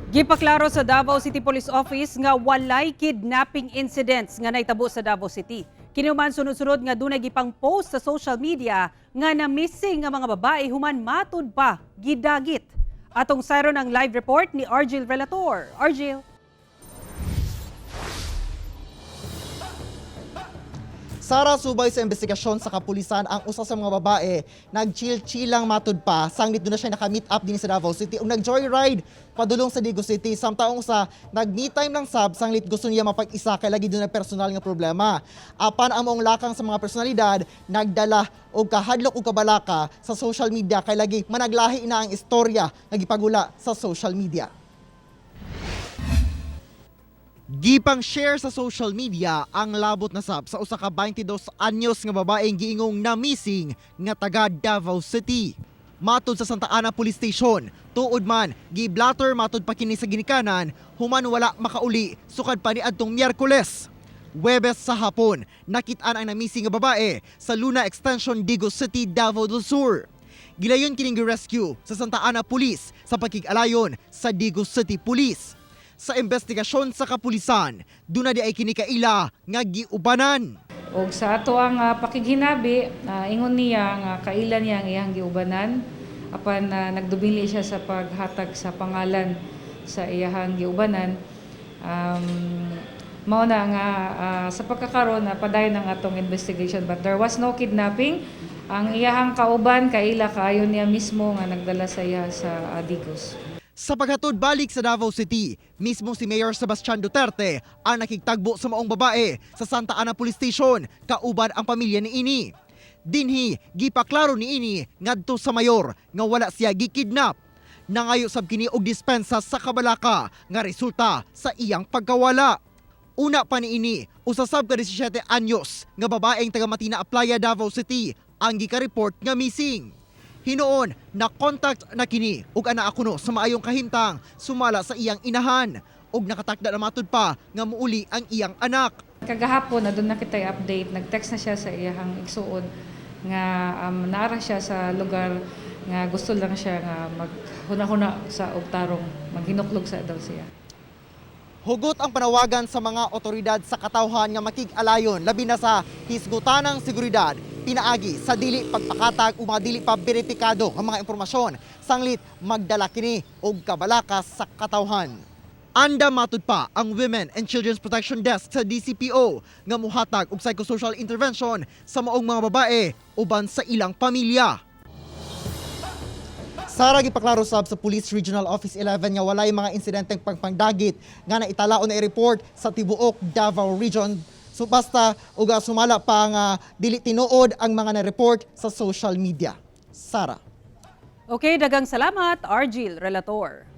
Gipaklaro sa Davao City Police Office nga walay kidnapping incidents nga naitabo sa Davao City. Kinuman sunod-sunod nga dunay gipang post sa social media nga na missing nga mga babae human matud pa gidagit. Atong sayron ang live report ni Argil Relator. Argil. Sara, subay sa investigasyon sa kapulisan ang usa sa mga babae nag-chill-chill lang matud pa sanglit doon na siya naka-meet up din sa Davao City ug nag-joyride padulong sa Digo City samtaong sa nag-meet time lang sab sanglit gusto niya mapag-isa kay lagi doon na personal nga problema. Apan ang maong lakang sa mga personalidad nagdala og kahadlok ug kabalaka sa social media kay lagi managlahi na ang istorya nga gipagula sa social media. Gipang share sa social media ang labot na sab sa usa ka 22 anyos nga babaeng giingong na missing nga taga Davao City. Matod sa Santa Ana Police Station, tuod man giblatter matod pa kini sa ginikanan human wala makauli sukad pa ni adtong Miyerkules. Huwebes sa hapon, nakit-an ang na-missing nga babae sa Luna Extension, Digo City, Davao del Sur. Gilayon kining gi-rescue sa Santa Ana Police sa pagkig-alayon sa Digo City Police. Sa investigasyon sa kapulisan, duna di ay kinikaila nga giubanan. Og sa ato ang pakighinabi, ingon niya nga kaila niya ang iyang giubanan apan nagdubili siya sa paghatag sa pangalan sa iyang giubanan. Mao na nga sa pagkakaroon padayon ang atong investigation but there was no kidnapping. Ang iyang kauban kaila kaayo niya mismo nga nagdala sa iya sa Digos. Sa paghatod balik sa Davao City, mismo si Mayor Sebastian Duterte ang nakigtagbo sa maong babae sa Santa Ana Police Station, kauban ang pamilya ni ini. Dinhi, gipaklaro ni ini ngadto sa mayor nga wala siya gikidnap. Nangayo sab kini og dispensa sa kabalaka nga resulta sa iyang pagkawala. Una pa ni ini, usasab ka 17 anyos nga babaeng taga Matina Playa, Davao City ang gika-report nga missing. Hinoon, na-contact na kini ug ana kuno sa maayong kahimtang sumala sa iyang inahan ug nakatakda na matud pa nga muuli ang iyang anak. Kagahapon na doon na kita'y update, nag-text na siya sa iyang igsuon nga naara siya sa lugar nga gusto lang siya nga maghuna-huna sa ugtarong, maghinuklog sa daw siya. Hugot ang panawagan sa mga otoridad sa katawhan nga makig-alayon labi na sa hisgutanang seguridad pinaagi sa dili pagpakatag o mga dili pa beripikado ang mga impormasyon sanglit magdala kini og kabalaka sa katawhan. Anda matud pa ang Women and Children's Protection Desk sa DCPO nga muhatag og psychosocial intervention sa maong mga babae uban sa ilang pamilya. Sara, gipaklaro sab sa Police Regional Office 11 nga walay mga insidenteng pagpangdagit nga naitalaon na i-report sa tibuok Davao Region. So basta uga sumala pa nga dili tinuod ang mga na-report sa social media. Sara. Okay, dagang salamat, Argil Relator.